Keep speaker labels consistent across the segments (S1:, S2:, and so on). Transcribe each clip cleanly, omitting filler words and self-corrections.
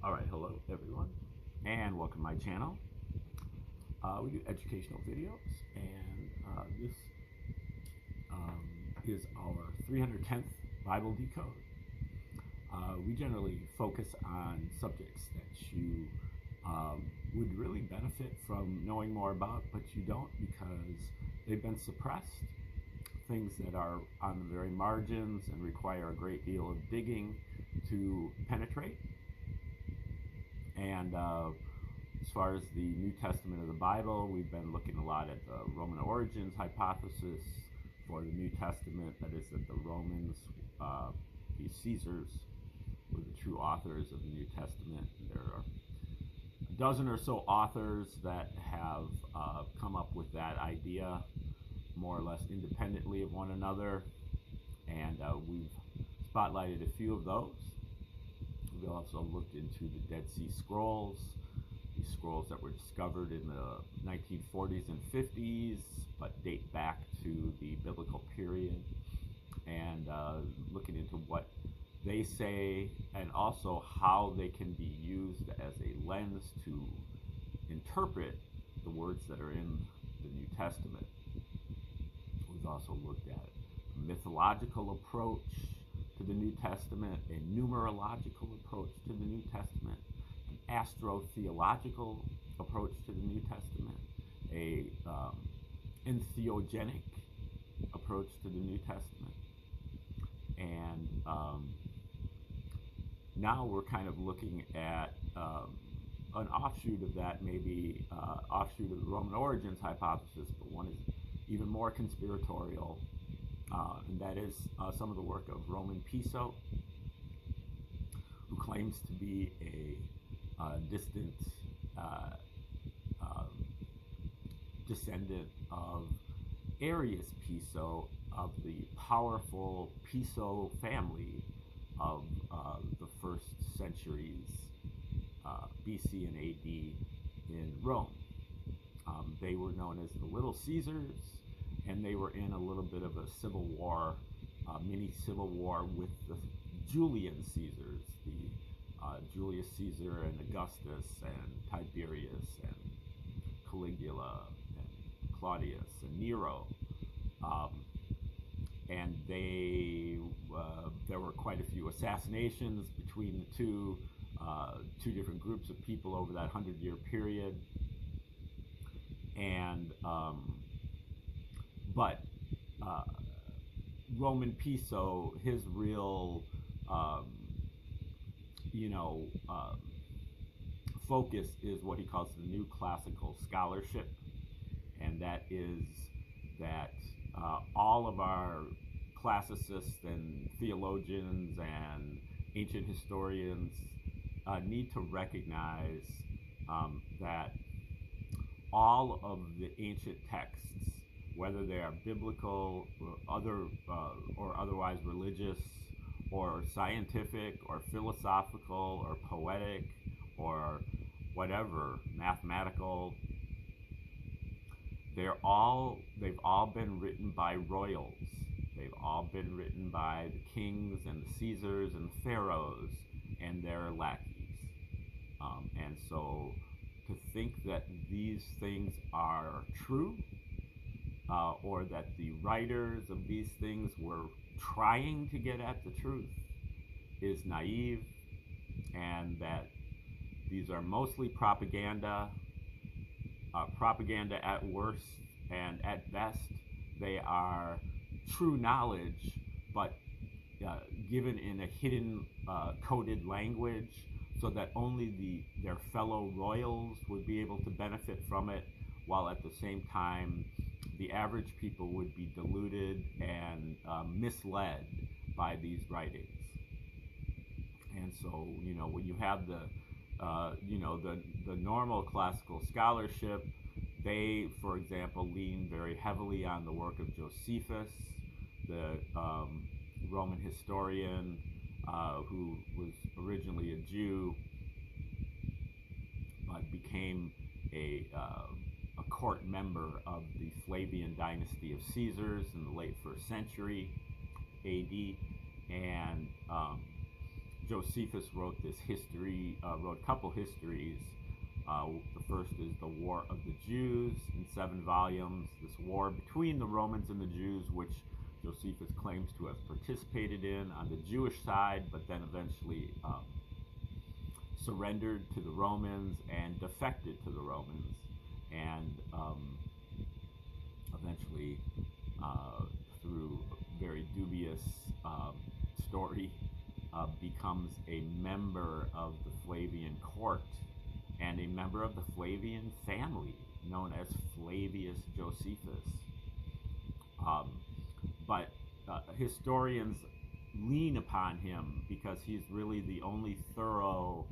S1: Alright, hello everyone, and welcome to my channel. We do educational videos, and this is our 310th Bible Decode. We generally focus on subjects that you would really benefit from knowing more about, but you don't because they've been suppressed. Things that are on the very margins and require a great deal of digging to penetrate. And as far as the New Testament of the Bible, we've been looking a lot at the Roman origins hypothesis for the New Testament. That is, that the Romans, the Caesars, were the true authors of the New Testament. There are a dozen or so authors that have come up with that idea more or less independently of one another, and we've spotlighted a few of those. We also looked into the Dead Sea Scrolls, these scrolls that were discovered in the 1940s and 50s, but date back to the biblical period, and looking into what they say and also how they can be used as a lens to interpret the words that are in the New Testament. We've also looked at a mythological approach to the New Testament, a numerological approach to the New Testament, an astrotheological approach to the New Testament, a entheogenic approach to the New Testament, and now we're kind of looking at an offshoot of that, maybe offshoot of the Roman origins hypothesis, but one is even more conspiratorial. And that is some of the work of Roman Piso, who claims to be a distant descendant of Arius Piso, of the powerful Piso family of the first centuries BC and AD in Rome. They were known as the Little Caesars, and they were in a little bit of a civil war, mini civil war with the Julian Caesars, the Julius Caesar and Augustus and Tiberius and Caligula and Claudius and Nero. And there were quite a few assassinations between the two different groups of people over that 100-year period. And but Roman Piso, his real, focus is what he calls the new classical scholarship, and that is that all of our classicists and theologians and ancient historians need to recognize that all of the ancient texts, whether they are biblical or otherwise religious or scientific or philosophical or poetic or whatever, mathematical, they've all been written by royals. They've all been written by the kings and the Caesars and the pharaohs and their lackeys. And so to think that these things are true, or that the writers of these things were trying to get at the truth, is naive, and that these are mostly propaganda, propaganda at worst, and at best they are true knowledge, but given in a hidden, coded language, so that only their fellow royals would be able to benefit from it, while at the same time the average people would be deluded and misled by these writings. And so, when you have the normal classical scholarship, they, for example, lean very heavily on the work of Josephus, the Roman historian who was originally a Jew, but became a court member of the Flavian dynasty of Caesars in the late 1st century AD, and Josephus wrote this history, wrote a couple histories. The first is the War of the Jews in 7 volumes. This war between the Romans and the Jews, which Josephus claims to have participated in on the Jewish side, but then eventually surrendered to the Romans and defected to the Romans, and eventually, through a very dubious story, becomes a member of the Flavian court and a member of the Flavian family, known as Flavius Josephus. But historians lean upon him because he's really the only thorough,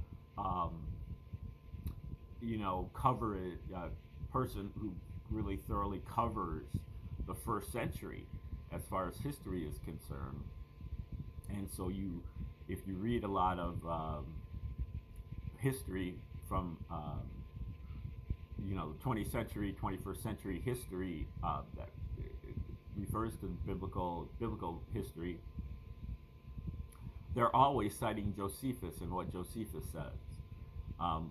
S1: person who really thoroughly covers the first century as far as history is concerned. And so if you read a lot of history from, 20th century, 21st century history that refers to biblical history, they're always citing Josephus and what Josephus says.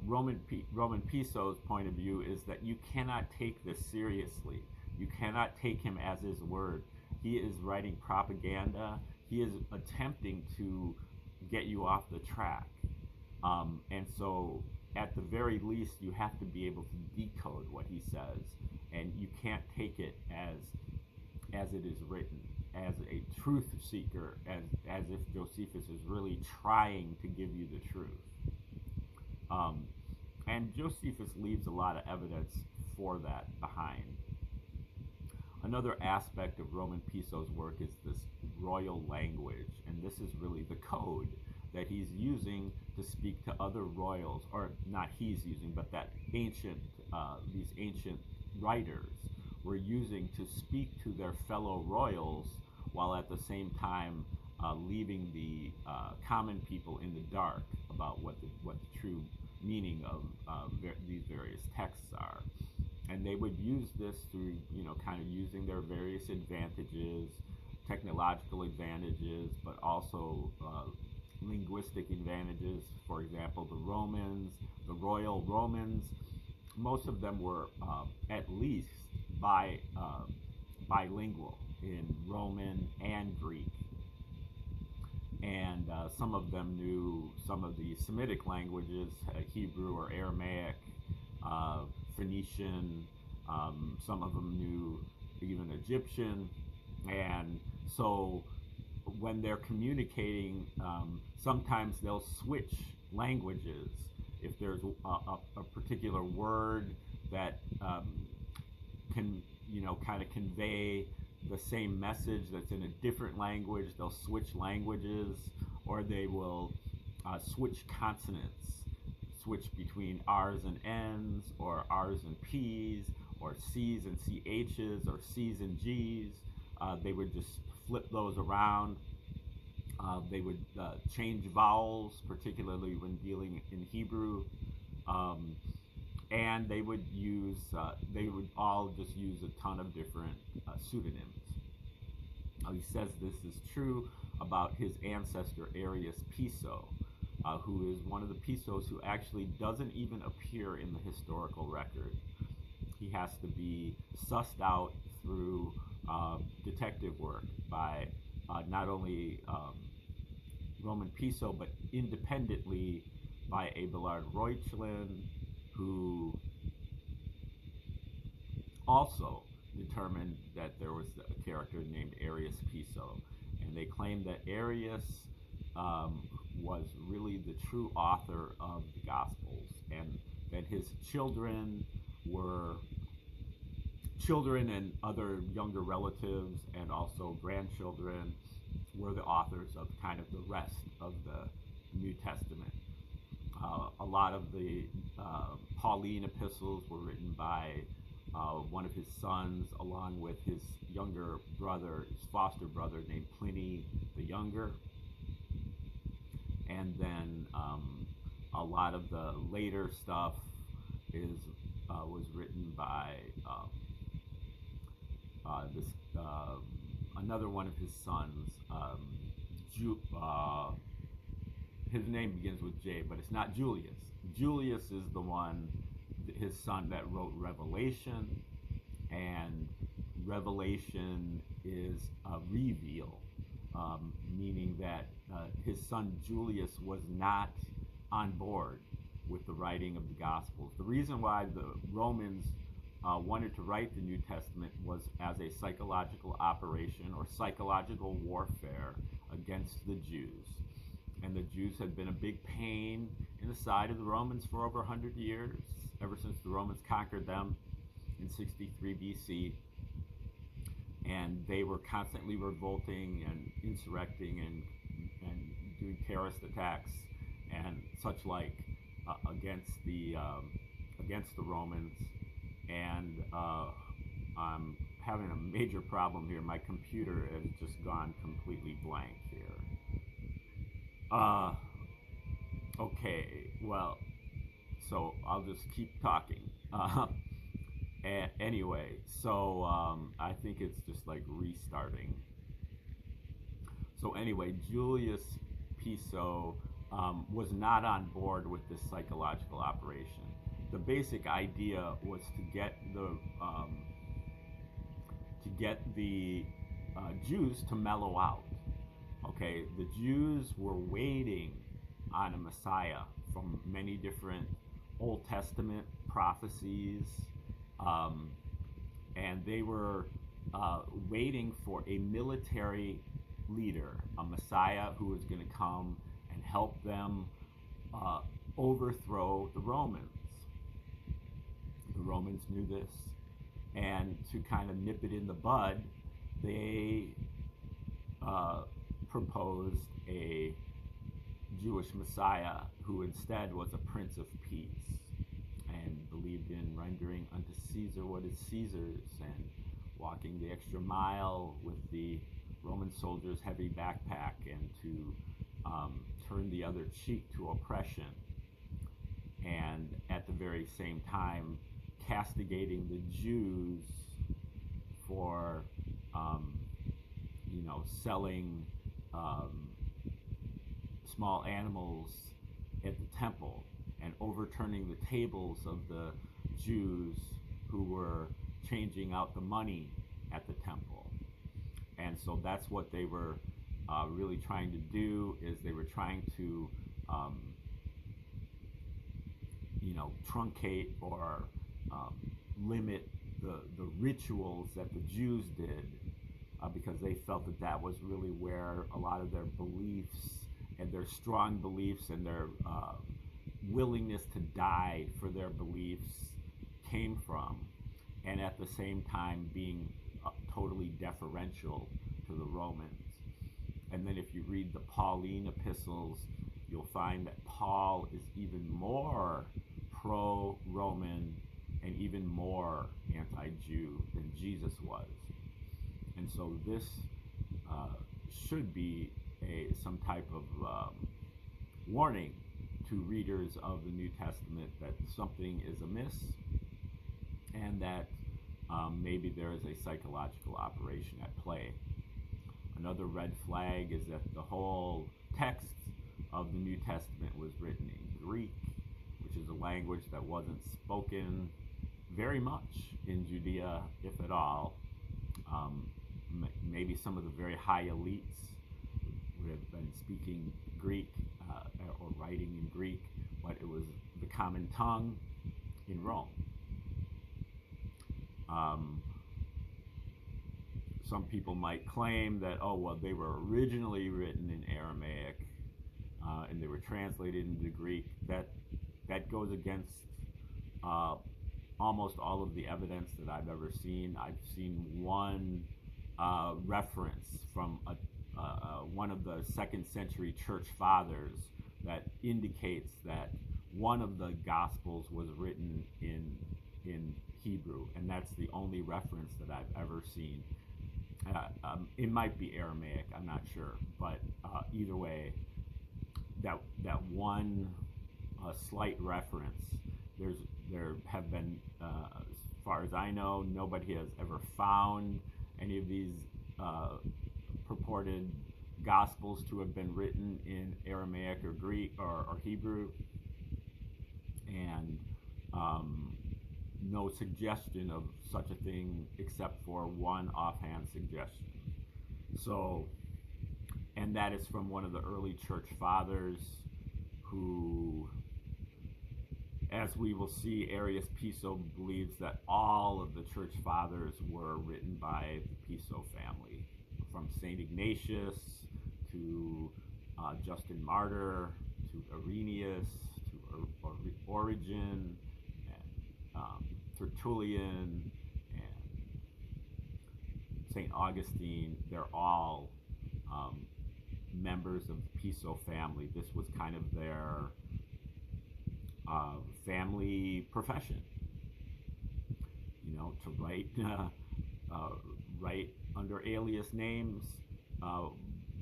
S1: Roman Piso's point of view is that you cannot take this seriously. You cannot take him as his word. He is writing propaganda. He is attempting to get you off the track. And so, at the very least, you have to be able to decode what he says, and you can't take it as it is written, as a truth seeker, as if Josephus is really trying to give you the truth. And Josephus leaves a lot of evidence for that behind. Another aspect of Roman Piso's work is this royal language, and this is really the code that he's using to speak to other royals, or not he's using, but that these ancient writers were using to speak to their fellow royals, while at the same time leaving the common people in the dark about what the true meaning of these various texts are. And they would use this through, kind of using their various advantages, technological advantages, but also linguistic advantages. For example, the royal Romans, most of them were at least bilingual in Roman and Greek. And some of them knew some of the Semitic languages, Hebrew or Aramaic, Phoenician, some of them knew even Egyptian. And so when they're communicating, sometimes they'll switch languages. If there's a particular word that can, kind of convey the same message that's in a different language, they'll switch languages, or they will switch consonants, switch between R's and N's, or R's and P's, or C's and CH's, or C's and G's. They would just flip those around. They would change vowels, particularly when dealing in Hebrew. And they would all just use a ton of different pseudonyms. He says this is true about his ancestor Arius Piso, who is one of the Pisos who actually doesn't even appear in the historical record. He has to be sussed out through detective work by not only Roman Piso, but independently by Abelard Reuchlin, who also determined that there was a character named Arius Piso. And they claimed that Arius was really the true author of the Gospels, and that his children and other younger relatives and also grandchildren were the authors of kind of the rest of the New Testament. A lot of the Pauline epistles were written by one of his sons, along with his younger brother, his foster brother named Pliny the Younger. And then a lot of the later stuff was written by another one of his sons, his name begins with J, but it's not Julius. Julius is the one, his son, that wrote Revelation, and Revelation is a reveal, meaning that his son Julius was not on board with the writing of the Gospels. The reason why the Romans wanted to write the New Testament was as a psychological operation or psychological warfare against the Jews. And the Jews had been a big pain in the side of the Romans for over 100 years, ever since the Romans conquered them in 63 BC. And they were constantly revolting and insurrecting and doing terrorist attacks and such like against the Romans. And I'm having a major problem here. My computer has just gone completely blank here. Okay, well, so I'll just keep talking. Anyway, so I think it's just like restarting. So anyway, Julius Piso was not on board with this psychological operation. The basic idea was to get the Jews to mellow out. Okay, the Jews were waiting on a Messiah from many different Old Testament prophecies, and they were waiting for a military leader, a Messiah who was going to come and help them overthrow the Romans. The Romans knew this, and to kind of nip it in the bud, they proposed a Jewish Messiah who instead was a Prince of Peace and believed in rendering unto Caesar what is Caesar's and walking the extra mile with the Roman soldiers' heavy backpack and to turn the other cheek to oppression, and at the very same time castigating the Jews for selling small animals at the temple and overturning the tables of the Jews who were changing out the money at the temple. And so that's what they were really trying to do, is they were trying to truncate or limit the rituals that the Jews did, because they felt that that was really where a lot of their beliefs and their strong beliefs and their willingness to die for their beliefs came from, and at the same time being totally deferential to the Romans. And then if you read the Pauline epistles, you'll find that Paul is even more pro-Roman and even more anti-Jew than Jesus was. And so this should be some type of warning to readers of the New Testament that something is amiss, and that maybe there is a psychological operation at play. Another red flag is that the whole text of the New Testament was written in Greek, which is a language that wasn't spoken very much in Judea, if at all. Maybe some of the very high elites would have been speaking Greek or writing in Greek, but it was the common tongue in Rome. Some people might claim that, they were originally written in Aramaic and they were translated into Greek. That goes against almost all of the evidence that I've ever seen. I've seen one reference from one of the 2nd century church fathers that indicates that one of the Gospels was written in Hebrew, and that's the only reference that I've ever seen. It might be Aramaic, I'm not sure, but either way, that one slight reference, there have been, as far as I know, nobody has ever found any of these purported Gospels to have been written in Aramaic or Greek or Hebrew, and no suggestion of such a thing except for one offhand suggestion. So, and that is from one of the early church fathers who, as we will see, Arius Piso believes that all of the church fathers were written by the Piso family, from St. Ignatius to Justin Martyr to Irenaeus to Origen and Tertullian and St. Augustine. They're all members of the Piso family. This was kind of their family profession, to write under alias names,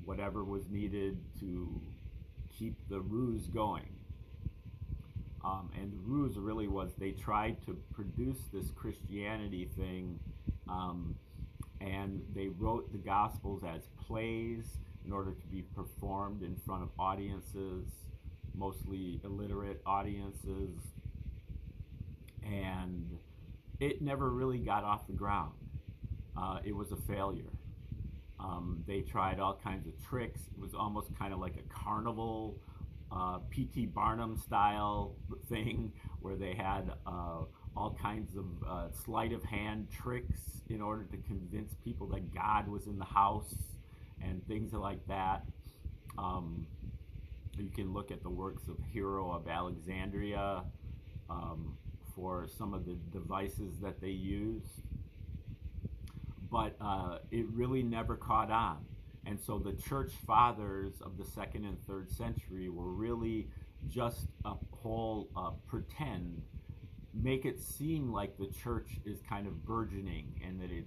S1: whatever was needed to keep the ruse going. And the ruse really was they tried to produce this Christianity thing, and they wrote the Gospels as plays in order to be performed in front of audiences, mostly illiterate audiences, and it never really got off the ground. It was a failure. They tried all kinds of tricks. It was almost kind of like a carnival, P.T. Barnum style thing, where they had all kinds of sleight of hand tricks in order to convince people that God was in the house and things like that. You can look at the works of Hero of Alexandria for some of the devices that they used. But it really never caught on. And so the church fathers of the 2nd and 3rd century were really just a whole pretend, make it seem like the church is kind of burgeoning and that it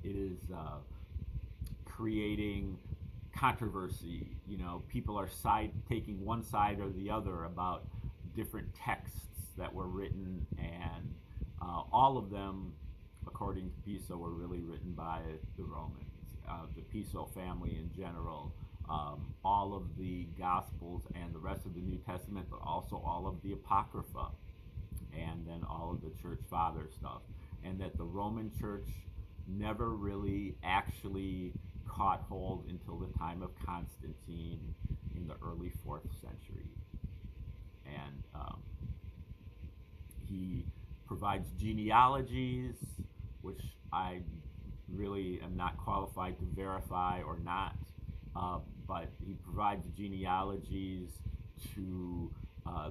S1: is creating controversy. People are taking one side or the other about different texts that were written, and all of them, according to Piso, were really written by the Romans, the Piso family in general. All of the Gospels and the rest of the New Testament, but also all of the Apocrypha, and then all of the church father stuff. And that the Roman church never really actually caught hold until the time of Constantine in the early 4th century. And he provides genealogies, which I really am not qualified to verify or not, but he provides genealogies to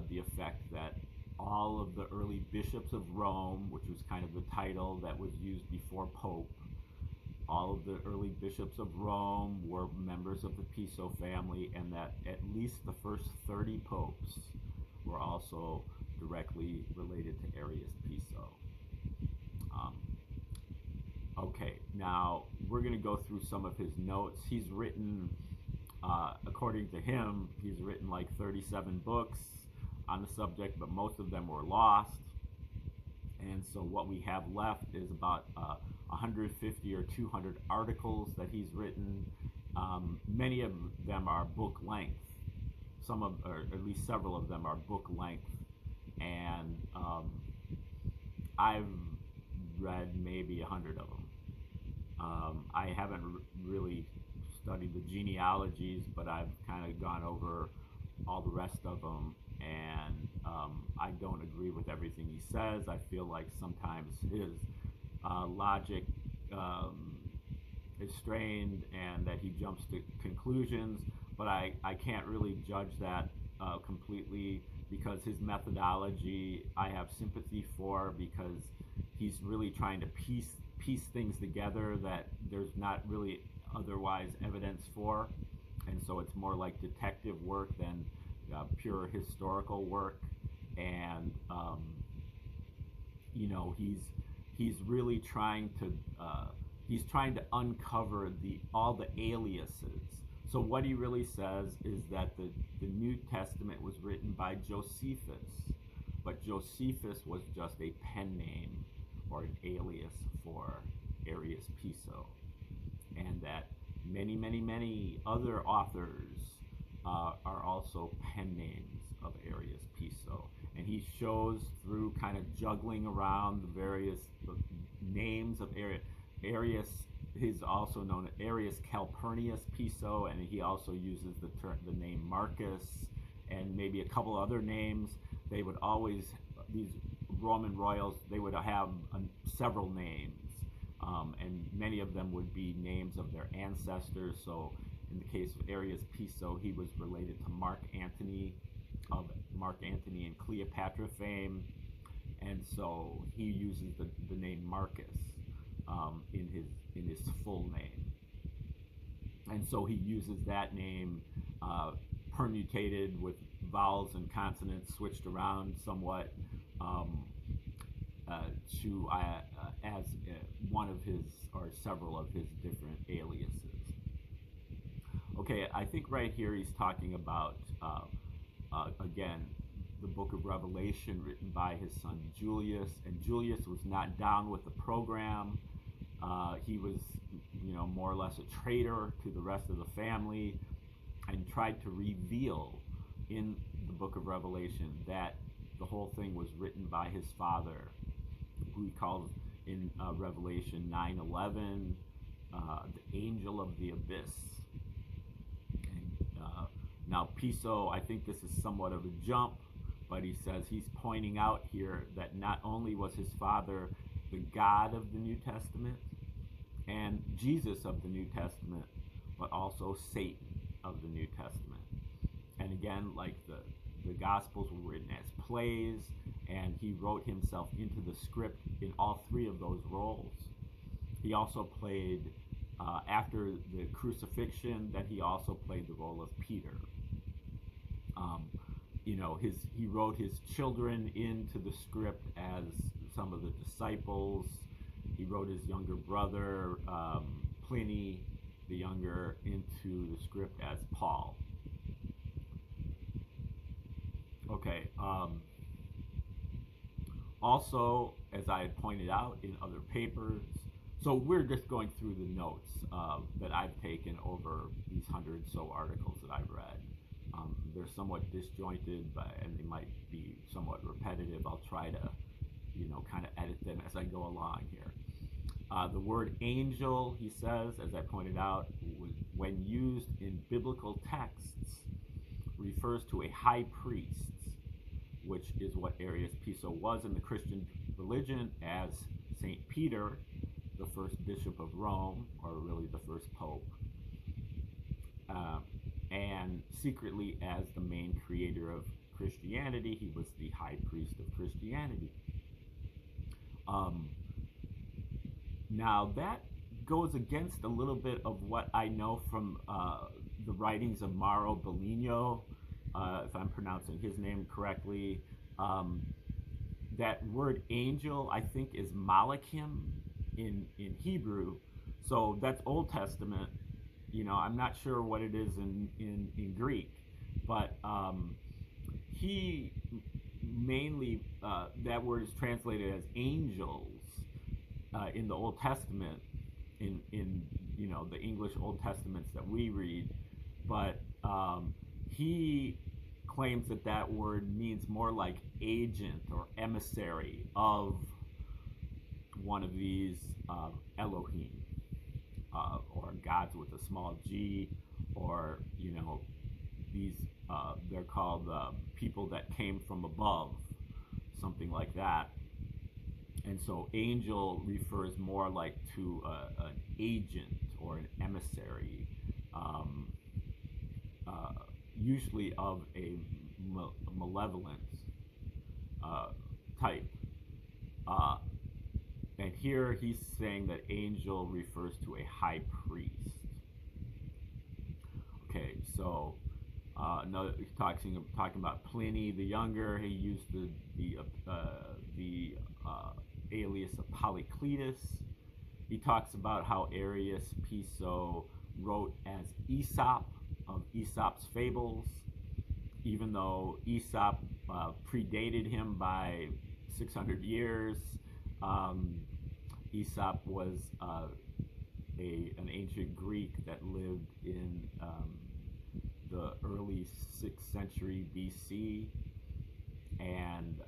S1: the effect that all of the early bishops of Rome, which was kind of the title that was used before Pope, all of the early bishops of Rome were members of the Piso family, and that at least the first 30 popes were also directly related to Arius Piso. Okay, now we're going to go through some of his notes. He's written, according to him, he's written like 37 books on the subject, but most of them were lost. And so what we have left is about 150 or 200 articles that he's written. Many of them are book length. Or at least several of them are book length. And I've read maybe 100 of them. I haven't really studied the genealogies, but I've kind of gone over all the rest of them, and I don't agree with everything he says. I feel like sometimes his logic is strained and that he jumps to conclusions, but I can't really judge that completely, because his methodology I have sympathy for, because he's really trying to piece things together that there's not really otherwise evidence for, and so it's more like detective work than pure historical work. And he's really trying to uncover all the aliases. So what he really says is that the New Testament was written by Josephus, but Josephus was just a pen name or an alias for Arius Piso, and that Many other authors are also pen names of Arius Piso. And he shows through kind of juggling around the various names of Arius. He's also known as Arius Calpurnius Piso, and he also uses the name Marcus and maybe a couple other names. They would always, these Roman royals, they would have several names. And many of them would be names of their ancestors. So in the case of Arius Piso, he was related to Mark Antony of Mark Antony and Cleopatra fame, and so he uses the name Marcus in his full name, and so he uses that name permutated with vowels and consonants switched around somewhat as one of his or several of his different aliases. Okay, I think right here he's talking about again the book of Revelation written by his son Julius, and Julius was not down with the program. He was, more or less a traitor to the rest of the family, and tried to reveal in the book of Revelation that the whole thing was written by his father, who he calls in Revelation 9:11 the angel of the abyss. And, now Piso, I think this is somewhat of a jump, but he says he's pointing out here that not only was his father the God of the New Testament and Jesus of the New Testament, but also Satan of the New Testament. And again, like the Gospels were written as plays, and he wrote himself into the script in all three of those roles. He also played, after the crucifixion, that he also played the role of Peter. He wrote his children into the script as some of the disciples. He wrote his younger brother, Pliny the Younger, into the script as Paul. Okay. Also, as I had pointed out in other papers, so we're just going through the notes that I've taken over these 100 so articles that I've read. They're somewhat disjointed, and they might be somewhat repetitive. I'll try to, kind of edit them as I go along here. The word angel, he says, as I pointed out, when used in biblical texts, refers to a high priest, which is what Arius Piso was in the Christian religion, as St. Peter, the first bishop of Rome, or really the first pope, and secretly as the main creator of Christianity. He was the high priest of Christianity. Now that goes against a little bit of what I know from the writings of Mauro Bellino, if I'm pronouncing his name correctly. That word angel, I think, is malachim in Hebrew, so that's Old Testament. I'm not sure what it is in Greek, but he mainly, that word is translated as angels in the Old Testament, in the English Old Testaments that we read, but he claims that word means more like agent or emissary of one of these Elohim, or gods with a small g, or these they're called people that came from above, something like that. And so angel refers more like to an agent or an emissary, usually of a malevolent type. And here he's saying that angel refers to a high priest. Okay, so another, he's talking about Pliny the Younger. He used the alias of Polycletus. He talks about how Arius Piso wrote as Aesop of Aesop's Fables, even though Aesop predated him by 600 years. Aesop was an ancient Greek that lived in the early 6th century BC, and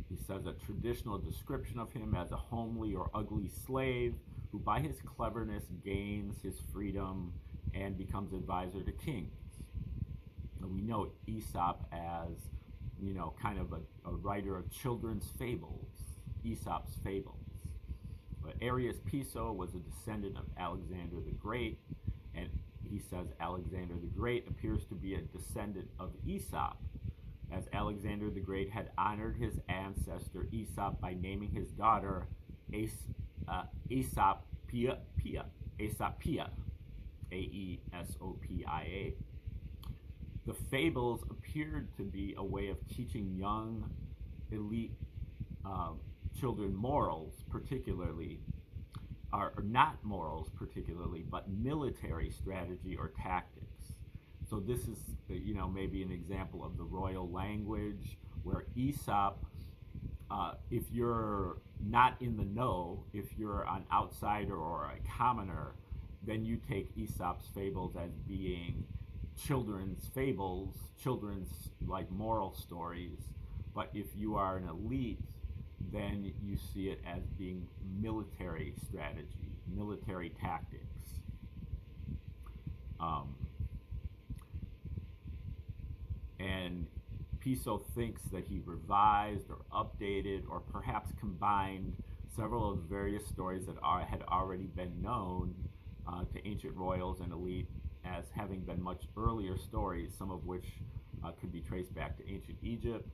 S1: he says a traditional description of him as a homely or ugly slave who by his cleverness gains his freedom and becomes advisor to kings. And we know Aesop as, kind of a writer of children's fables, Aesop's fables. But Arius Piso was a descendant of Alexander the Great, and he says Alexander the Great appears to be a descendant of Aesop, as Alexander the Great had honored his ancestor Aesop by naming his daughter Aesopia, Aesopia. The fables appeared to be a way of teaching young elite children morals, particularly, or not morals particularly, but military strategy or tactics. So this is, maybe an example of the royal language where Aesop, if you're not in the know, if you're an outsider or a commoner, then you take Aesop's fables as being children's fables, children's like moral stories. But if you are an elite, then you see it as being military strategy, military tactics. And Piso thinks that he revised or updated or perhaps combined several of the various stories that had already been known to ancient royals and elite as having been much earlier stories, some of which could be traced back to ancient Egypt.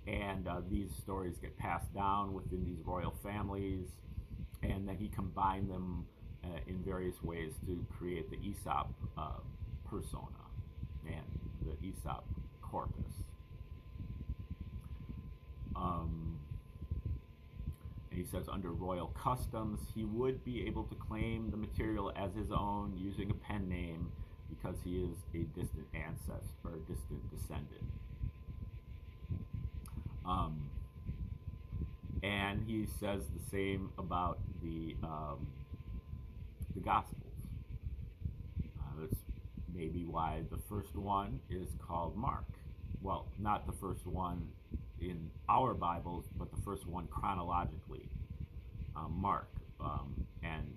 S1: And these stories get passed down within these royal families, and then he combined them in various ways to create the Aesop persona and the Aesop corpus. And he says under royal customs, he would be able to claim the material as his own using a pen name because he is a distant ancestor or a distant descendant. And he says the same about the Gospels. That's maybe why the first one is called Mark. Well, not the first one in our Bibles, but the first one chronologically, Mark. And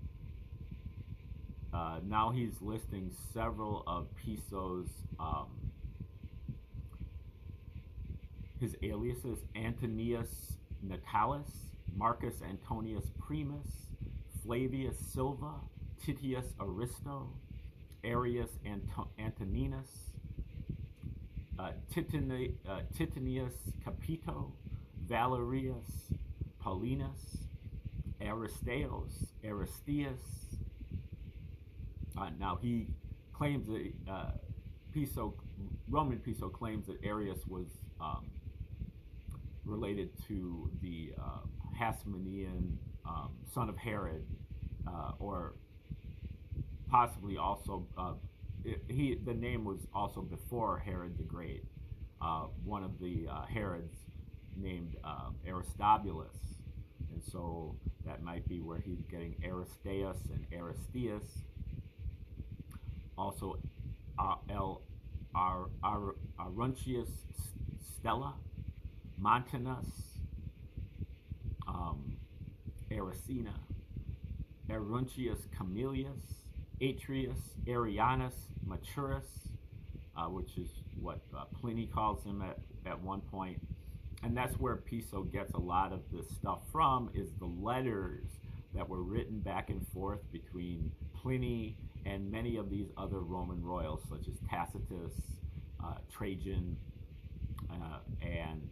S1: now he's listing several of Piso's his aliases: Antonius Natalis, Marcus Antonius Primus, Flavius Silva, Titius Aristo, Arius Antoninus, Titinius Capito, Valerius Paulinus, Aristeus, now he claims that Roman Piso claims that Arius was related to the Hasmonean son of Herod, or possibly also the name was also before Herod the Great. One of the Herods named Aristobulus, and so that might be where he's getting Aristeus and Aristeus. Also, Aruntius Stella, Montanus, Ericina, Aruntius Camillus, Atrius, Arianus, Maturus, which is what Pliny calls him at one point. And that's where Piso gets a lot of this stuff from, is the letters that were written back and forth between Pliny and many of these other Roman royals, such as Tacitus, Trajan, and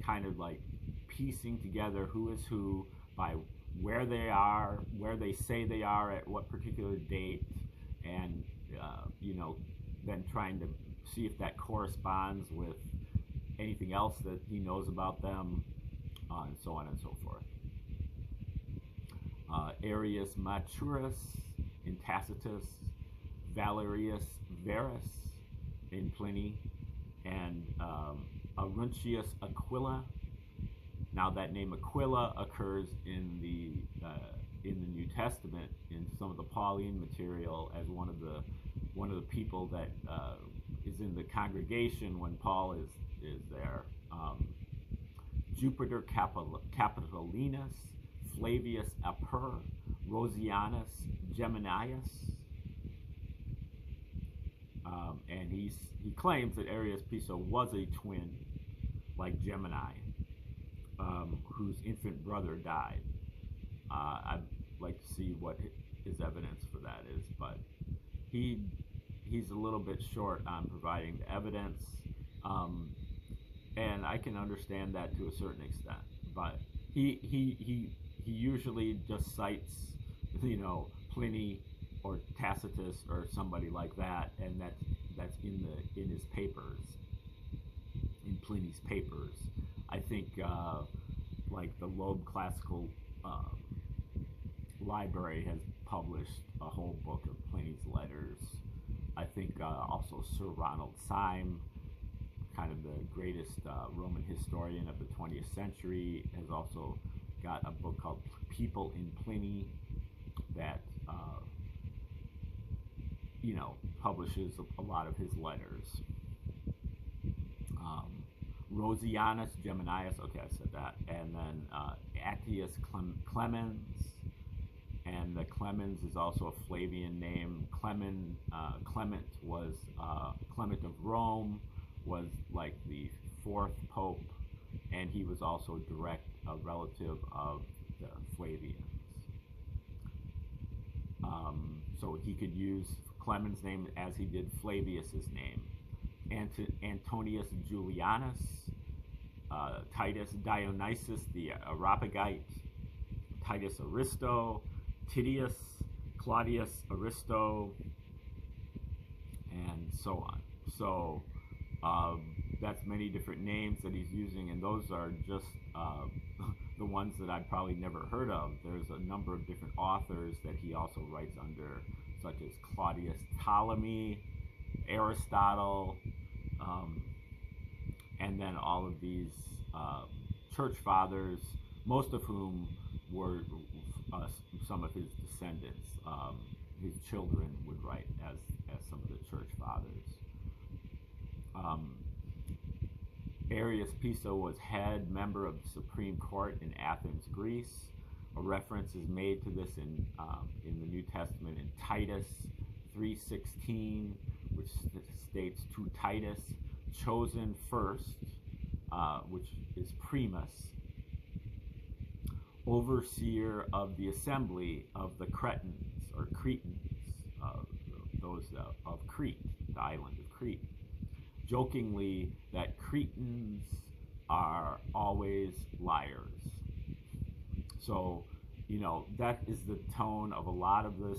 S1: kind of like piecing together who is who by where they are, where they say they are at what particular date, and then trying to see if that corresponds with anything else that he knows about them, and so on and so forth. Arius Maturus in Tacitus, Valerius Verus in Pliny, and Aruntius Aquila Now that name Aquila occurs in the New Testament in some of the Pauline material as one of the people that is in the congregation when Paul is there. Jupiter Capitolinus, Flavius Aper, Rosianus Geminius, and he claims that Arius Piso was a twin, like Gemini, whose infant brother died. I'd like to see what his evidence for that is, but he's a little bit short on providing the evidence, and I can understand that to a certain extent. But he usually just cites, Pliny or Tacitus or somebody like that, and that's in his papers, in Pliny's papers. I think like the Loeb Classical Library has published a whole book of Pliny's letters. I think also Sir Ronald Syme, kind of the greatest Roman historian of the 20th century, has also got a book called People in Pliny that publishes a lot of his letters. Rosianus Geminius, okay, I said that, and then Attius Clemens, and the Clemens is also a Flavian name. Clement was Clement of Rome, was like the fourth pope, and he was also a relative of the Flavians. So he could use Clement's name as he did Flavius's name. Antonius Julianus, Titus Dionysius the Areopagite, Titus Aristo, Titius, Claudius Aristo, and so on. So that's many different names that he's using, and those are just the ones that I've probably never heard of. There's a number of different authors that he also writes under, such as Claudius Ptolemy, Aristotle, and then all of these church fathers, most of whom were some of his descendants. His children would write as some of the church fathers. Arius Piso was head member of the Supreme Court in Athens, Greece. A reference is made to this in the New Testament in Titus 3:16, which states, "To Titus, chosen first," which is primus, overseer of the assembly of the Cretans or Cretans, those of Crete, the island of Crete, jokingly that Cretans are always liars. So, that is the tone of a lot of this